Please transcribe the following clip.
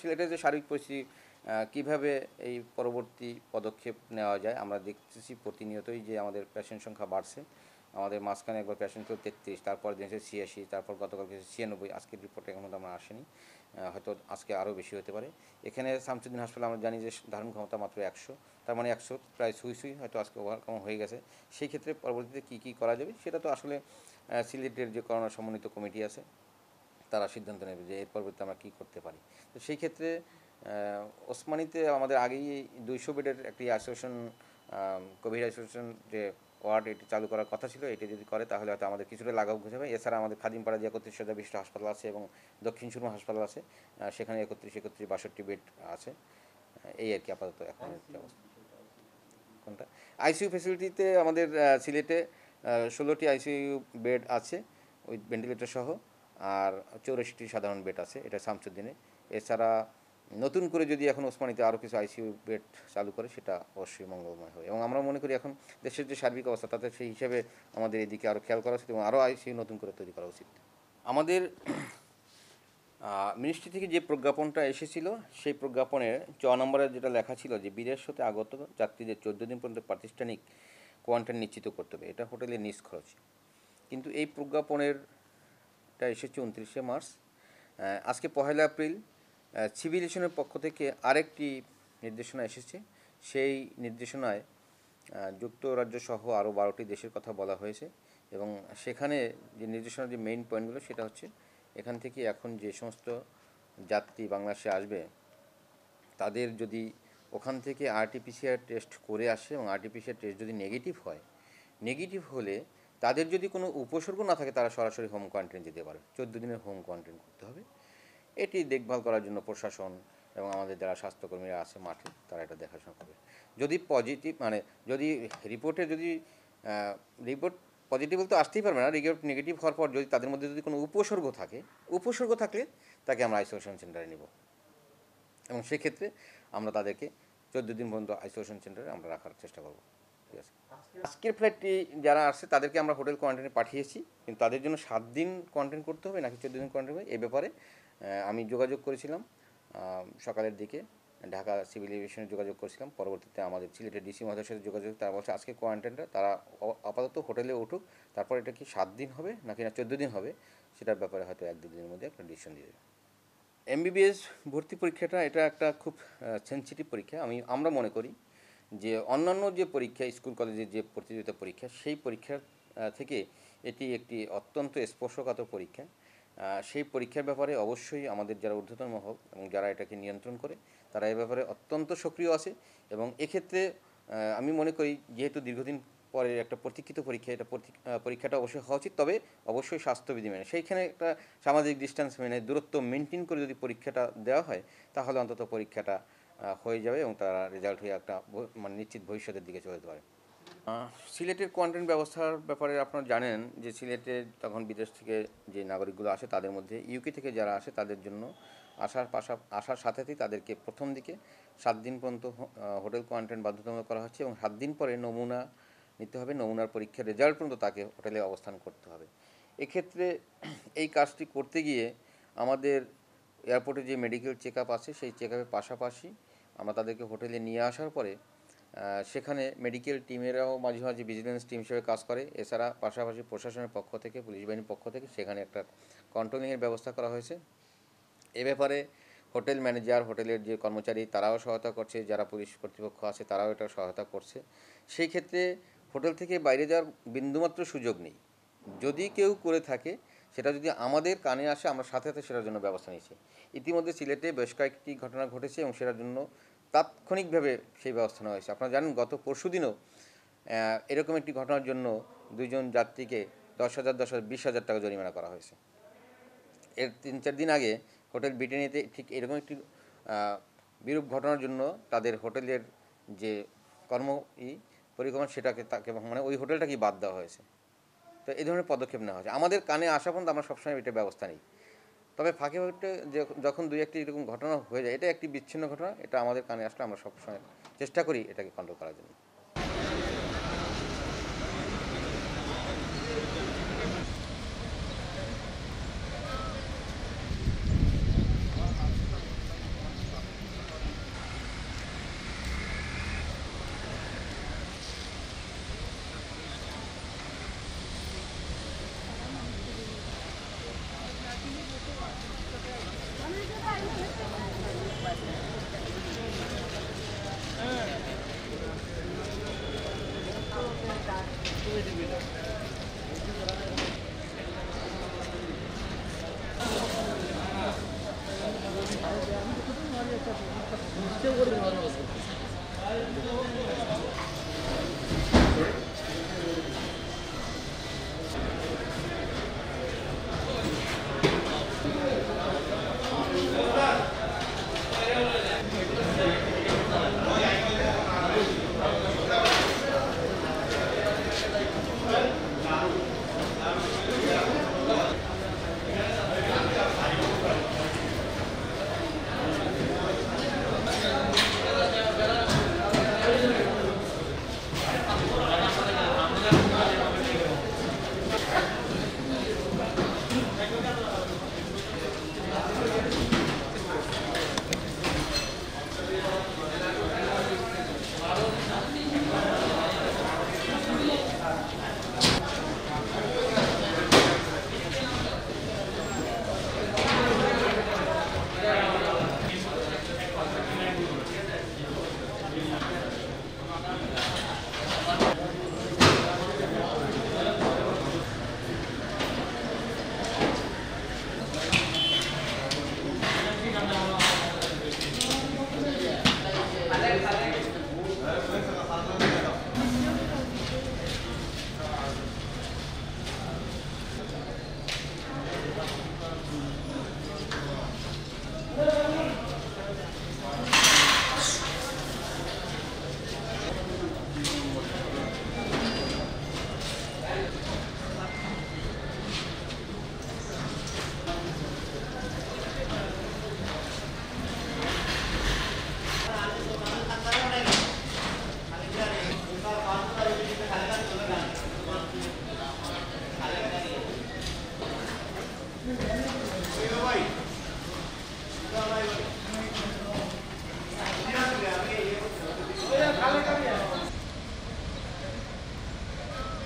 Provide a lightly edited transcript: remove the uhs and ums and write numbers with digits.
সিলেটের যে সার্বিক পরিস্থিতি কীভাবে এই পরবর্তী পদক্ষেপ নেওয়া যায় আমরা দেখতেছি প্রতিনিয়তই যে আমাদের পেশেন্ট সংখ্যা বাড়ছে। আমাদের মাঝখানে একবার পেশেন্ট ছিল 33, তারপর দিন 86, তারপর গতকাল 96, আজকের রিপোর্টে এখন আমার আসেনি, হয়তো আজকে আরও বেশি হতে পারে। এখানে শামসুদ্দিন হাসপাতাল আমরা জানি যে ধারণ ক্ষমতা মাত্র 100, তার মানে 100 প্রায় সুই হয়তো আজকে ওভারকাম হয়ে গেছে। সেই ক্ষেত্রে পরবর্তীতে কী করা যাবে সেটা তো আসলে সিলেটের যে করোনা সমন্বিত কমিটি আছে তারা সিদ্ধান্ত নেবে যে এর পরবর্তীতে আমরা কী করতে পারি। তো সেই ক্ষেত্রে ওসমানীতে আমাদের আগেই 200 বেডের একটি আইসোলেশন কোভিড আইসোলেশন যে ওয়ার্ড এটি চালু করার কথা ছিল। এটি যদি করে তাহলে হয়তো আমাদের কিছুটা লাঘব হবে। এছাড়া আমাদের খাদিমপাড়া যে 31,000 বিশিষ্ট হাসপাতাল আছে এবং দক্ষিণ সুরমা হাসপাতাল আছে, সেখানে 31, 62 বেড আছে। এই আর কি আপাতত এখন অবস্থা। কোনটা আইসিইউ ফ্যাসিলিটিতে আমাদের সিলেটে 16টি আইসিইউ বেড আছে উইথ ভেন্টিলেটর সহ, আর 84টি সাধারণ বেড আছে, এটা শামসুদ্দিনে। এছাড়া নতুন করে যদি এখন ওসমানীতে আরও কিছু আইসিইউ বেড চালু করে সেটা অবশ্যই মঙ্গলময় হবে। এবং আমরা মনে করি এখন দেশের যে সার্বিক অবস্থা তাতে সেই হিসেবে আমাদের এদিকে আরও খেয়াল করা উচিত এবং আরও আইসিইউ নতুন করে তৈরি করা উচিত। আমাদের মিনিস্ট্রি থেকে যে প্রজ্ঞাপনটা এসেছিল সেই প্রজ্ঞাপনের 4 নম্বরে যেটা লেখা ছিল যে বিদেশ হতে আগত যাত্রীদের 14 দিন পর্যন্ত প্রাতিষ্ঠানিক কোয়ারেন্টাইন নিশ্চিত করতে হবে, এটা হোটেলের নিজ খরচ। কিন্তু এই প্রজ্ঞাপনেরটা এসেছে 29শে মার্চ। আজকে 1 এপ্রিল সিভিলেশনের পক্ষ থেকে আরেকটি নির্দেশনা এসেছে। সেই নির্দেশনায় যুক্তরাজ্য সহ আরও 12টি দেশের কথা বলা হয়েছে এবং সেখানে যে নির্দেশনার যে মেইন পয়েন্টগুলো সেটা হচ্ছে এখান থেকে এখন যে সমস্ত যাত্রী বাংলাদেশে আসবে তাদের যদি ওখান থেকে আরটিপিসিআর টেস্ট করে আসে এবং আরটিপিসিআর টেস্ট যদি নেগেটিভ হলে তাদের যদি কোনো উপসর্গ না থাকে তারা সরাসরি হোম কোয়ারেন্টাইন যেতে পারে। 14 দিনের হোম কোয়ারেন্টাইন করতে হবে। এটি দেখভাল করার জন্য প্রশাসন এবং আমাদের যারা স্বাস্থ্যকর্মীরা আছে মাঠে তারা এটা দেখাশোনা করবে। যদি পজিটিভ যদি রিপোর্ট পজিটিভ তো আসতেই পারবে না, রিপোর্ট নেগেটিভ হওয়ার পর যদি তাদের মধ্যে যদি কোনো উপসর্গ থাকলে তাকে আমরা আইসোলেশন সেন্টারে নেব এবং সেক্ষেত্রে আমরা তাদেরকে 14 দিন পর্যন্ত আইসোলেশন সেন্টারে আমরা রাখার চেষ্টা করব। ঠিক আছে, আজকের ফ্লাইটটি যারা আসছে তাদেরকে আমরা হোটেল কোয়ারেন্টাইনে পাঠিয়েছি, কিন্তু তাদের জন্য 7 দিন কোয়ারেন্টাইন করতে হবে নাকি 14 দিন কোয়ারেন্টাইন হবে এ ব্যাপারে আমি যোগাযোগ করেছিলাম সকালের দিকে ঢাকা সিভিল এভিয়েশনে যোগাযোগ করেছিলাম। পরবর্তীতে আমাদের সিলেটের ডিসি মহোদয়ের সাথে যোগাযোগ, তারা বলছে আজকে কোয়ারেন্টাইনটা তারা আপাতত হোটেলে উঠুক, তারপর এটা কি 7 দিন হবে নাকি না 14 দিন হবে সেটার ব্যাপারে হয়তো 1-2 দিনের মধ্যে একটা ডিসিশন দিয়ে দেবে। এমবিবিএস ভর্তি পরীক্ষাটা এটা একটা খুব সেন্সিটিভ পরীক্ষা। আমরা মনে করি যে অন্যান্য যে পরীক্ষা স্কুল কলেজের যে প্রতিযোগিতা পরীক্ষা সেই পরীক্ষার থেকে এটি একটি অত্যন্ত স্পর্শকাতর পরীক্ষা। সেই পরীক্ষার ব্যাপারে অবশ্যই আমাদের যারা ঊর্ধ্বতন মহল এবং যারা এটাকে নিয়ন্ত্রণ করে তারা এ ব্যাপারে অত্যন্ত সক্রিয় আছে এবং এক্ষেত্রে আমি মনে করি যেহেতু দীর্ঘদিন পরে একটা প্রতীক্ষিত পরীক্ষা, এটা পরীক্ষাটা অবশ্যই হওয়া উচিত, তবে অবশ্যই স্বাস্থ্যবিধি মেনে সেইখানে একটা সামাজিক ডিস্টেন্স মেনে দূরত্ব মেনটেন করে যদি পরীক্ষাটা দেওয়া হয় তাহলে অন্তত পরীক্ষাটা হয়ে যাবে এবং তারা রেজাল্ট হয়ে একটা নিশ্চিত ভবিষ্যতের দিকে চলে যেতে পারে। সিলেটের কোয়ারেন্টাইন ব্যবস্থার ব্যাপারে আপনারা জানেন যে সিলেটে তখন বিদেশ থেকে যে নাগরিকগুলো আসে তাদের মধ্যে ইউকে থেকে যারা আসে তাদের জন্য আসার সাথেই তাদেরকে প্রথম দিকে 7 দিন পর্যন্ত হোটেল কোয়ারেন্টাইন বাধ্যতামূলক করা হচ্ছে এবং 7 দিন পরে নমুনা নিতে হবে, নমুনার পরীক্ষার রেজাল্ট পর্যন্ত তাকে হোটেলে অবস্থান করতে হবে। এক্ষেত্রে এই কাজটি করতে গিয়ে আমাদের এয়ারপোর্টে যে মেডিকেল চেক আপ আছে সেই চেক আপের পাশাপাশি আমরা তাদেরকে হোটেলে নিয়ে আসার পরে সেখানে মেডিকেল টিমেরাও মাঝে মাঝে ভিজিলেন্স টিম হিসেবে কাজ করে। এছাড়া পাশাপাশি প্রশাসনের পক্ষ থেকে পুলিশ বাহিনীর পক্ষ থেকে সেখানে একটা কন্ট্রোলিংয়ের ব্যবস্থা করা হয়েছে। এ ব্যাপারে হোটেল ম্যানেজার, হোটেলের যে কর্মচারী তারাও সহায়তা করছে, যারা পুলিশ কর্তৃপক্ষ আছে তারাও এটা সহায়তা করছে। সেই ক্ষেত্রে হোটেল থেকে বাইরে যাওয়ার বিন্দুমাত্র সুযোগ নেই। যদি কেউ করে থাকে সেটা যদি আমাদের কানে আসে আমরা সাথে সাথে সেটার জন্য ব্যবস্থা নিচ্ছি। ইতিমধ্যে সিলেটে বেশ কয়েকটি ঘটনা ঘটেছে এবং সেটার জন্য তাৎক্ষণিকভাবে সেই ব্যবস্থা নেওয়া হয়েছে। আপনারা জানেন গত পরশুদিনও এরকম একটি ঘটনার জন্য 2 জন যাত্রীকে 10,000, 20,000 টাকা জরিমানা করা হয়েছে। এর 3-4 দিন আগে হোটেল ব্রিটানিয়াতে ঠিক এরকম একটি বিরূপ ঘটনার জন্য তাদের হোটেলের যে পরিকল্পনা তাকে ওই হোটেলটাকেই বাদ দেওয়া হয়েছে। তো এই ধরনের পদক্ষেপ নেওয়া হয়েছে। আমাদের কানে আসা পর্যন্ত আমরা সবসময় এটা ব্যবস্থা নিই, তবে ফাঁকে যখন 2-1টি এরকম ঘটনা হয়ে যায় এটা একটি বিচ্ছিন্ন ঘটনা, এটা আমাদের কানে আসলে আমরা সবসময় চেষ্টা করি এটাকে কন্ট্রোল করার জন্য।